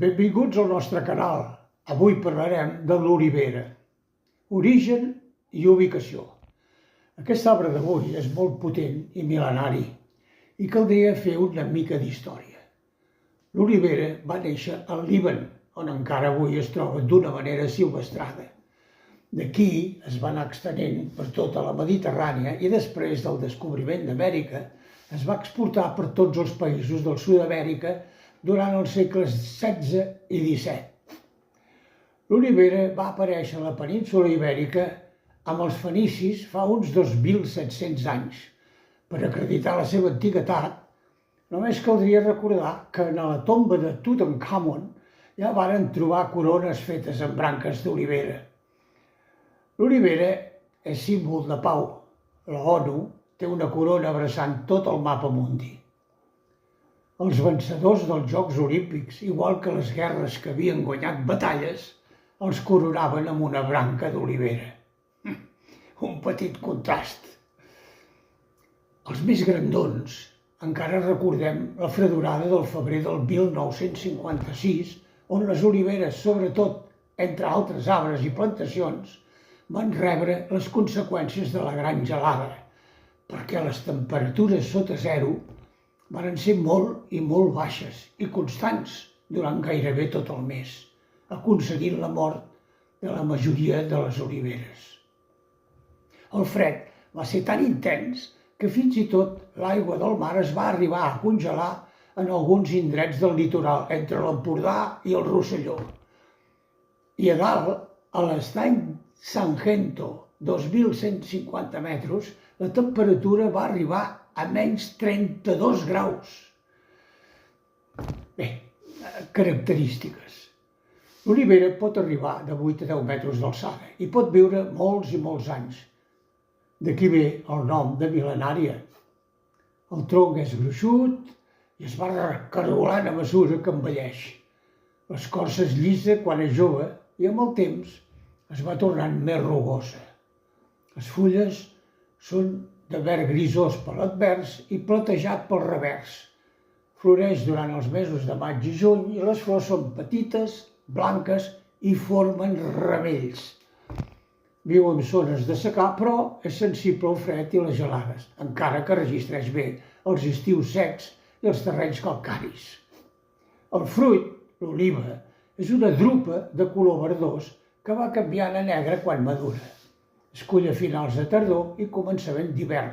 Benvinguts al nostre canal. Avui parlarem de l'olivera. Origen i ubicació. Aquest arbre d'avui és molt potent i mil·lenari i caldria fer una mica d'història. L'olivera va néixer al Líban, on encara avui es troba d'una manera silvestrada. D'aquí es va anar extenent per tota la Mediterrània i després del descobriment d'Amèrica es va exportar per tots els països del Sud-amèrica durant els segles XVI i XVII. L'olivera va aparèixer a la península Ibèrica amb els fenicis fa uns 2.700 anys. Per acreditar la seva antiguitat, només caldria recordar que en la tomba de Tutankamon ja varen trobar corones fetes amb branques d'olivera. L'olivera és símbol de pau. La ONU té una corona abraçant tot el mapa mundi. Els vencedors dels Jocs Olímpics, igual que les guerres que havien guanyat batalles, els coronaven amb una branca d'olivera. Un petit contrast. Els més grandons encara recordem la fredorada del febrer del 1956, on les oliveres, sobretot entre altres arbres i plantacions, van rebre les conseqüències de la gran gelada, perquè les temperatures sota zero van ser molt i molt baixes i constants durant gairebé tot el mes, aconseguint la mort de la majoria de les oliveres. El fred va ser tan intens que fins i tot l'aigua del mar es va arribar a congelar en alguns indrets del litoral, entre l'Empordà i el Rosselló. I a dalt, a l'estany Sangento, 2.150 metres, la temperatura va arribar a menys 32 graus. Bé, característiques. L'olivera pot arribar de 8 a 10 metres d'alçada i pot viure molts i molts anys. D'aquí ve el nom de mil·lenària. El tronc és gruixut i es va recargolant a mesura que envelleix. L'escorça és llisa quan és jove i amb el temps es va tornant més rugosa. Les fulles són de verd grisós per l'advers i platejat pel revers. Floreix durant els mesos de maig i juny i les flors són petites, blanques i formen ramells. Viu en zones de secà, però és sensible al fred i les gelades, encara que registreix bé els estius secs i els terrenys calcaris. El fruit, l'oliva, és una drupa de color verdós que va canviant a negre quan madura. Es cull a finals de tardor i començament d'hivern,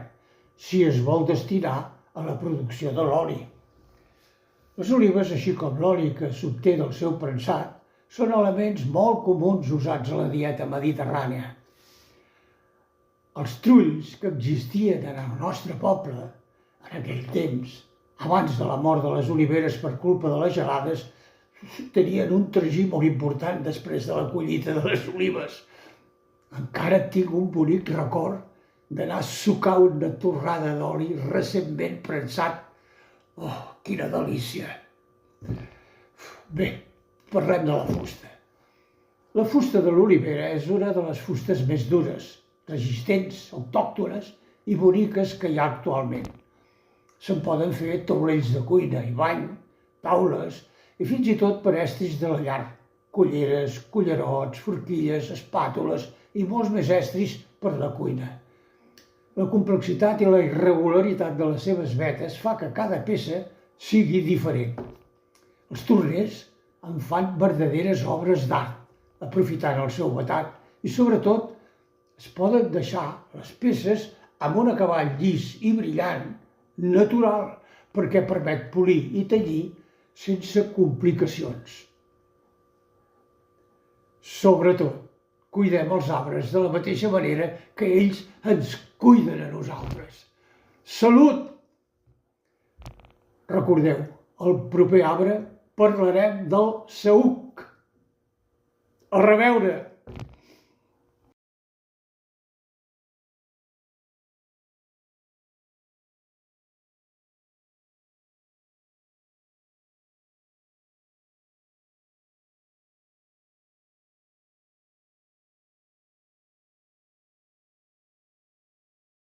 si es vol destinar a la producció de l'oli. Les olives, així com l'oli que s'obté del seu premsat, són elements molt comuns usats a la dieta mediterrània. Els trulls que existien en el nostre poble en aquell temps, abans de la mort de les oliveres per culpa de les gelades, tenien un tragí molt important després de la collita de les olives. Encara tinc un bonic record d'anar a sucar una torrada d'oli recentment premsat. Oh, quina delícia! Bé, parlem de la fusta. La fusta de l'olivera és una de les fustes més dures, resistents, autòctones i boniques que hi ha actualment. Se'n poden fer taulells de cuina i bany, taules i fins i tot per estris de la llar, culleres, cullerots, forquilles, espàtules i molts més estris per la cuina. La complexitat i la irregularitat de les seves vetes fa que cada peça sigui diferent. Els torners en fan verdaderes obres d'art, aprofitant el seu vetat, i sobretot es poden deixar les peces amb un acabat llis i brillant, natural, perquè permet polir i tenyir sense complicacions. Sobretot, cuidem els arbres de la mateixa manera que ells ens cuiden a nosaltres. Salut! Recordeu, al proper arbre parlarem del saüc. A reveure!